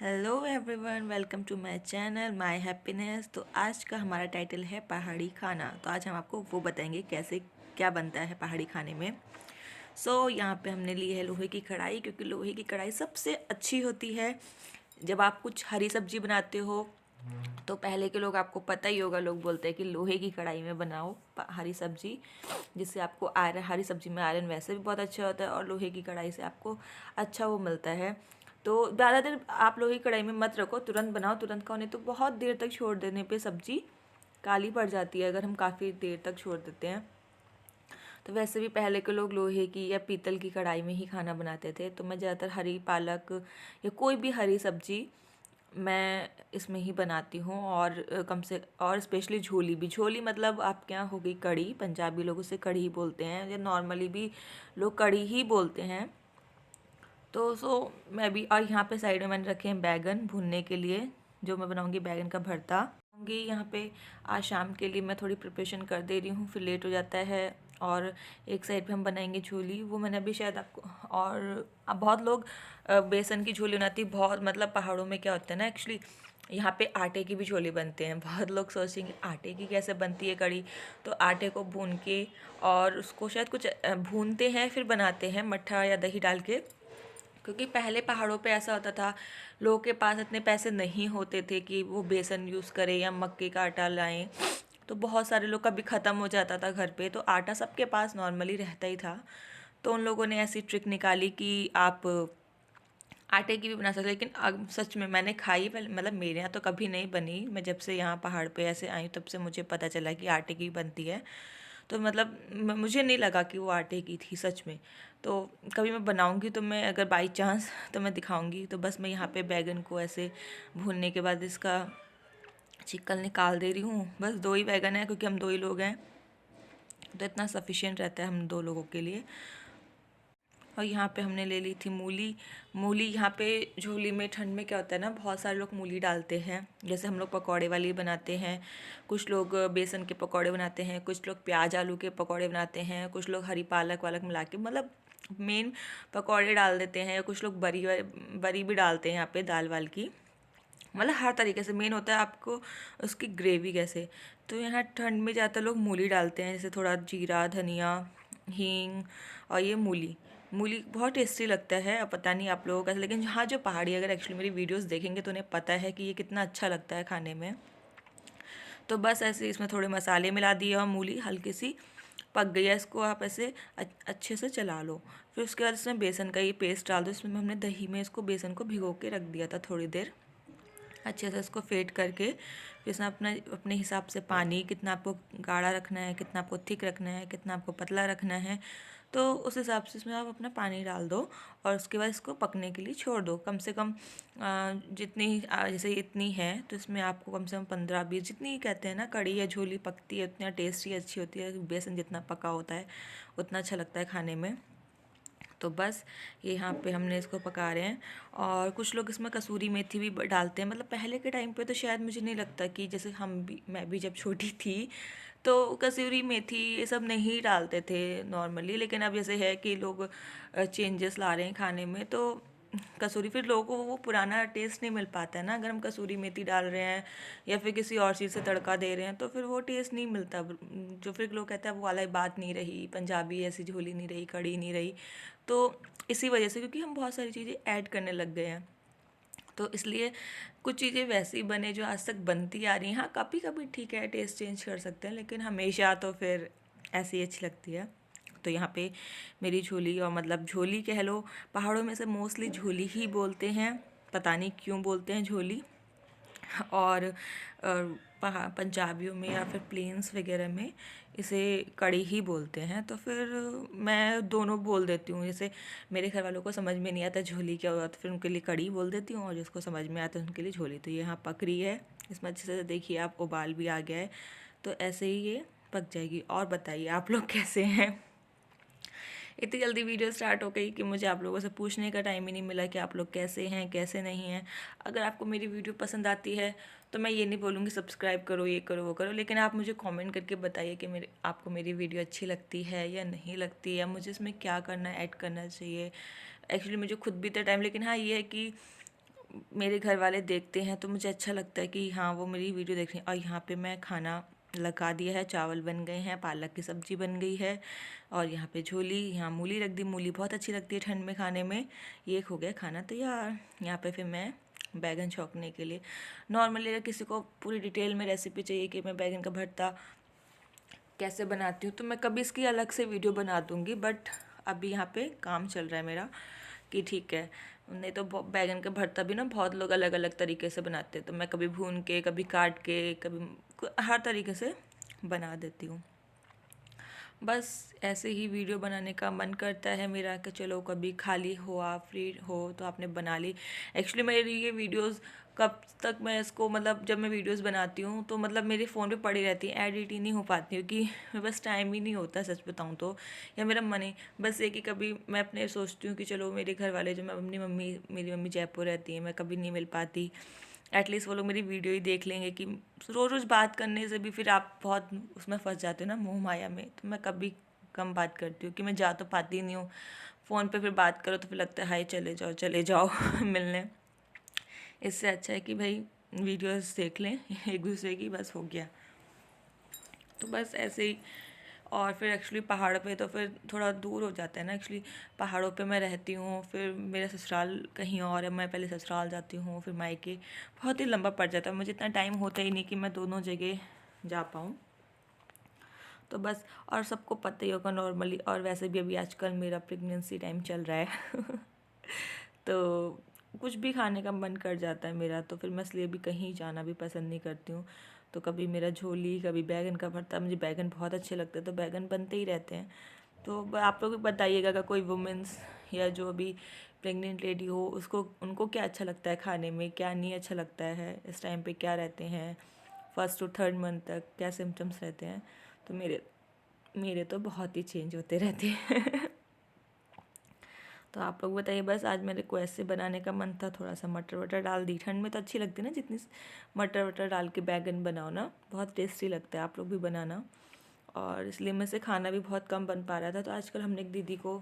Hello everyone, welcome to my channel my happiness. तो आज का हमारा टाइटल है पहाड़ी खाना। तो आज हम आपको वो बताएंगे कैसे क्या बनता है पहाड़ी खाने में। यहाँ पे हमने ली है लोहे की कढ़ाई, क्योंकि लोहे की कढ़ाई सबसे अच्छी होती है जब आप कुछ हरी सब्जी बनाते हो। तो पहले के लोग, आपको पता ही होगा, लोग बोलते हैं कि लोहे की कढ़ाई में बनाओ हरी सब्जी, जिससे आपको आयरन, हरी सब्जी में आयरन वैसे भी बहुत अच्छा होता है और लोहे की कढ़ाई से आपको अच्छा वो मिलता है। तो ज़्यादा देर आप लोहे की कढ़ाई में मत रखो, तुरंत बनाओ, तुरंत खाओ, नहीं तो बहुत देर तक छोड़ देने पे सब्जी काली पड़ जाती है अगर हम काफ़ी देर तक छोड़ देते हैं। तो वैसे भी पहले के लोग लोहे की या पीतल की कढ़ाई में ही खाना बनाते थे। तो मैं ज़्यादातर हरी पालक या कोई भी हरी सब्जी मैं इसमें ही बनाती हूँ। और कम से और स्पेशली झोली भी, झोली मतलब आपके यहाँ होगी कढ़ी, पंजाबी लोग उसे कढ़ी बोलते हैं, या नॉर्मली भी लोग कढ़ी ही बोलते हैं। तो मैं भी, और यहाँ पे साइड में मैंने रखे हैं बैगन भूनने के लिए, जो मैं बनाऊँगी बैगन का भरता बनाऊँगी यहाँ पे। आज शाम के लिए मैं थोड़ी प्रिपरेशन कर दे रही हूँ, फिर लेट हो जाता है। और एक साइड पे हम बनाएंगे झोली, वो मैंने अभी शायद आपको, और अब बहुत लोग बेसन की झोली बनाती, बहुत मतलब पहाड़ों में क्या होता है ना, एक्चुअली यहाँ पे आटे की भी झोली बनते हैं। बहुत लोग सोचेंगे आटे की कैसे बनती है कढ़ी। तो आटे को भून के और उसको शायद कुछ भूनते हैं फिर बनाते हैं मट्ठा या दही डाल के। क्योंकि पहले पहाड़ों पे ऐसा होता था, लोगों के पास इतने पैसे नहीं होते थे कि वो बेसन यूज़ करें या मक्के का आटा लाएं। तो बहुत सारे लोग, कभी ख़त्म हो जाता था घर पे, तो आटा सबके पास नॉर्मली रहता ही था। तो उन लोगों ने ऐसी ट्रिक निकाली कि आप आटे की भी बना सकते। लेकिन अब सच में मैंने खाई, पहले मतलब मेरे यहाँ तो कभी नहीं बनी। मैं जब से यहाँ पहाड़ पे ऐसे आई तब से मुझे पता चला कि आटे की बनती है। तो मतलब मुझे नहीं लगा कि वो आटे की थी सच में। तो कभी मैं बनाऊंगी तो मैं, अगर बाई चांस, तो मैं दिखाऊंगी। तो बस मैं यहाँ पे बैगन को ऐसे भूनने के बाद इसका छिकल निकाल दे रही हूँ। बस दो ही बैगन है, क्योंकि हम दो ही लोग हैं, तो इतना सफिशिएंट रहता है हम दो लोगों के लिए। और यहाँ पे हमने ले ली थी मूली। मूली यहाँ पे झोली में, ठंड में क्या होता है ना, बहुत सारे लोग मूली डालते हैं। जैसे हम लोग पकौड़े वाली बनाते हैं, कुछ लोग बेसन के पकौड़े बनाते हैं, कुछ लोग प्याज आलू के पकौड़े बनाते हैं, कुछ लोग हरी पालक वालक मिला के, मतलब मेन पकौड़े डाल देते हैं। कुछ लोग बरी बरी भी डालते हैं यहाँ पे, दाल वाल की, मतलब हर तरीके से। मेन होता है आपको उसकी ग्रेवी कैसे। तो यहाँ ठंड में ज़्यादातर लोग मूली डालते हैं, जैसे थोड़ा जीरा, धनिया, हींग, और ये मूली। मूली बहुत टेस्टी लगता है। अब पता नहीं आप लोगों को कैसे, लेकिन हाँ, जो पहाड़ी अगर एक्चुअली मेरी वीडियोस देखेंगे तो उन्हें पता है कि ये कितना अच्छा लगता है खाने में। तो बस ऐसे इसमें थोड़े मसाले मिला दिए और मूली हल्की सी पक गई है, इसको आप ऐसे अच्छे से चला लो। फिर उसके बाद इसमें बेसन का ये पेस्ट डाल दो। इसमें हमने दही में इसको, बेसन को भिगो के रख दिया था थोड़ी देर, अच्छे से इसको फेंट करके। फिर इसमें अपना अपने हिसाब से पानी, कितना आपको गाढ़ा रखना है, कितना आपको थिक रखना है, कितना आपको पतला रखना है, तो उस हिसाब से इसमें आप अपना पानी डाल दो। और उसके बाद इसको पकने के लिए छोड़ दो। कम से कम जितनी जैसे इतनी है तो इसमें आपको कम से कम 15-20, जितनी कहते हैं ना कढ़ी या झोली पकती है उतना टेस्टी अच्छी होती है। बेसन जितना पका होता है उतना अच्छा लगता है खाने में। तो बस ये यहाँ पे हमने इसको पका रहे हैं। और कुछ लोग इसमें कसूरी मेथी भी डालते हैं। मतलब पहले के टाइम पे तो शायद मुझे नहीं लगता कि, जैसे मैं भी जब छोटी थी तो कसूरी मेथी ये सब नहीं डालते थे नॉर्मली। लेकिन अब जैसे है कि लोग चेंजेस ला रहे हैं खाने में, तो कसूरी, फिर लोगों को वो पुराना टेस्ट नहीं मिल पाता है ना। अगर हम कसूरी मेथी डाल रहे हैं या फिर किसी और चीज़ से तड़का दे रहे हैं तो फिर वो टेस्ट नहीं मिलता। जो फिर लोग कहते हैं वो वाला बात नहीं रही, पंजाबी ऐसी झोली नहीं रही, कड़ी नहीं रही। तो इसी वजह से, क्योंकि हम बहुत सारी चीज़ें ऐड करने लग गए हैं, तो इसलिए कुछ चीज़ें वैसी बने जो आज तक बनती आ रही हैं। हाँ, कभी कभी ठीक है, टेस्ट चेंज कर सकते हैं, लेकिन हमेशा तो फिर ऐसी ही अच्छी लगती है। तो यहाँ पे मेरी झोली, और मतलब झोली कह लो, पहाड़ों में से मोस्टली झोली ही बोलते हैं, पता नहीं क्यों बोलते हैं झोली। और पंजाबियों में या फिर प्लेन्स वगैरह में इसे कड़ी ही बोलते हैं। तो फिर मैं दोनों बोल देती हूँ। जैसे मेरे घर वालों को समझ में नहीं आता झोली क्या हुआ, तो फिर उनके लिए कड़ी बोल देती हूँ, और जिसको समझ में आता है उनके लिए झोली। तो ये यहाँ पक रही है, इसमें अच्छे से देखिए आप, उबाल भी आ गया है। तो ऐसे ही ये पक जाएगी। और बताइए आप लोग कैसे हैं। इतनी जल्दी वीडियो स्टार्ट हो गई कि मुझे आप लोगों से पूछने का टाइम ही नहीं मिला कि आप लोग कैसे हैं, कैसे नहीं हैं। अगर आपको मेरी वीडियो पसंद आती है तो मैं ये नहीं बोलूँगी सब्सक्राइब करो, ये करो, वो करो, लेकिन आप मुझे कमेंट करके बताइए कि आपको मेरी वीडियो अच्छी लगती है या नहीं लगती है, मुझे इसमें क्या करना, ऐड करना चाहिए। एक्चुअली मुझे खुद भी तो टाइम, लेकिन हाँ ये है कि मेरे घर वाले देखते हैं तो मुझे अच्छा लगता है कि हाँ वो मेरी वीडियो देख रहे हैं। और यहाँ पे मैं खाना लगा दिया है, चावल बन गए हैं, पालक की सब्ज़ी बन गई है, और यहाँ पे झोली, यहाँ मूली रख दी। मूली बहुत अच्छी लगती है ठंड में खाने में। ये हो गया खाना तैयार। यहाँ पे फिर मैं बैगन छौंकने के लिए, नॉर्मली अगर किसी को पूरी डिटेल में रेसिपी चाहिए कि मैं बैगन का भरता कैसे बनाती हूँ तो मैं कभी इसकी अलग से वीडियो बना दूँगी, बट अभी यहाँ पे काम चल रहा है मेरा कि ठीक है। नहीं तो बैगन का भरता भी ना बहुत लोग अलग अलग तरीके से बनाते हैं, तो मैं कभी भून के, कभी काट के, कभी हर तरीके से बना देती हूँ। बस ऐसे ही वीडियो बनाने का मन करता है मेरा कि चलो कभी खाली हो, आप फ्री हो तो आपने बना ली। एक्चुअली मेरी ये वीडियोस कब तक मैं इसको, मतलब जब मैं वीडियोस बनाती हूँ तो मतलब मेरे फ़ोन पे पड़ी रहती है, एडिट ही नहीं हो पाती, क्योंकि मेरे पास टाइम ही नहीं होता सच बताऊँ तो, या मेरा मन ही बस ये कि कभी मैं अपने सोचती हूँ कि चलो मेरे घर वाले, जो मैं अपनी मम्मी, मेरी मम्मी जयपुर रहती है, मैं कभी नहीं मिल पाती, एटलीस्ट वो लोग मेरी वीडियो ही देख लेंगे। कि रोज़ रोज़ बात करने से भी फिर आप बहुत उसमें फंस जाते हो ना, मोह माया में। तो मैं कभी कम बात करती हूँ कि मैं जा तो पाती नहीं हूँ फ़ोन पे, फिर बात करो तो फिर लगता है हाय चले जाओ चले जाओ मिलने। इससे अच्छा है कि भाई वीडियोस देख लें एक दूसरे की, बस हो गया। तो बस ऐसे ही। और फिर एक्चुअली पहाड़ पे तो फिर थोड़ा दूर हो जाता है ना, एक्चुअली पहाड़ों पे मैं रहती हूँ, फिर मेरा ससुराल कहीं और है, मैं पहले ससुराल जाती हूँ फिर मायके, बहुत ही लंबा पड़ जाता है, मुझे इतना टाइम होता ही नहीं कि मैं दोनों जगह जा पाऊँ। तो बस, और सबको पता ही होगा नॉर्मली, और वैसे भी अभी आजकल मेरा प्रेगनेंसी टाइम चल रहा है तो कुछ भी खाने का मन कर जाता है मेरा, तो फिर मैं इसलिए भी कहीं जाना भी पसंद नहीं करती हूँ। तो कभी मेरा झोली, कभी बैगन का भरता, मुझे बैगन बहुत अच्छे लगते हैं तो बैगन बनते ही रहते हैं। तो आप लोग भी बताइएगा अगर कोई वुमेंस या जो अभी प्रेग्नेंट लेडी हो, उसको, उनको क्या अच्छा लगता है खाने में, क्या नहीं अच्छा लगता है, इस टाइम पे क्या रहते हैं, फर्स्ट टू थर्ड मंथ तक क्या सिम्टम्स रहते हैं। तो मेरे मेरे तो बहुत ही चेंज होते रहते हैं तो आप लोग बताइए। बस आज मेरे को ऐसे बनाने का मन था, थोड़ा सा मटर वटर डाल दी, ठंड में तो अच्छी लगती है ना, जितनी मटर वटर डाल के बैगन बनाओ ना, बहुत टेस्टी लगता है, आप लोग भी बनाना। और इसलिए मैं से खाना भी बहुत कम बन पा रहा था, तो आजकल हमने एक दीदी को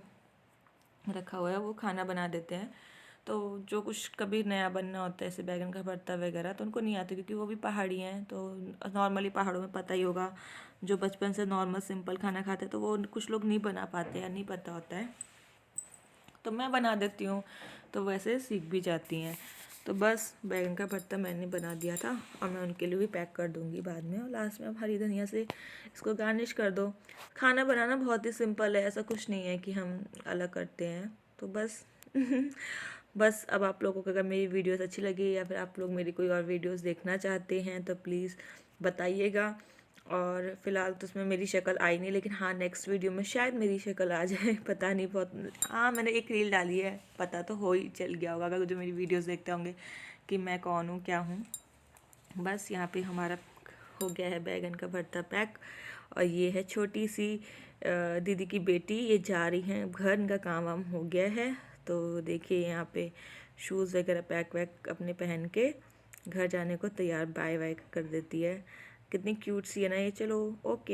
रखा हुआ है, वो खाना बना देते हैं। तो जो कुछ कभी नया बनना होता है, जैसे बैगन का भरता वगैरह, तो उनको नहीं आता, क्योंकि वो भी पहाड़ी हैं। तो नॉर्मली पहाड़ों में पता ही होगा, जो बचपन से नॉर्मल सिंपल खाना खाते हैं तो वो कुछ लोग नहीं बना पाते या नहीं पता होता है, तो मैं बना देती हूँ, तो वैसे सीख भी जाती हैं। तो बस बैगन का भरता मैंने बना दिया था, और मैं उनके लिए भी पैक कर दूँगी बाद में, और लास्ट में अब हरी धनिया से इसको गार्निश कर दो। खाना बनाना बहुत ही सिंपल है, ऐसा कुछ नहीं है कि हम अलग करते हैं। तो बस बस अब आप लोगों को अगर मेरी वीडियोस अच्छी लगी, या फिर आप लोग मेरी कोई और वीडियोस देखना चाहते हैं, तो प्लीज़ बताइएगा। और फ़िलहाल तो उसमें मेरी शक्ल आई नहीं, लेकिन हाँ नेक्स्ट वीडियो में शायद मेरी शक्ल आ जाए पता नहीं, बहुत, हाँ मैंने एक रील डाली है, पता तो हो ही चल गया होगा अगर जो मेरी वीडियोस देखते होंगे कि मैं कौन हूँ, क्या हूँ। बस यहाँ पे हमारा हो गया है बैगन का भरता पैक। और ये है छोटी सी दीदी की बेटी, ये जा रही हैं घर, इनका काम वाम हो गया है। तो देखिए यहाँ पे शूज़ वगैरह पैक वैक अपने पहन के घर जाने को तैयार बाय बाय कर देती है। कितनी क्यूट सी है ना ये। चलो ओके।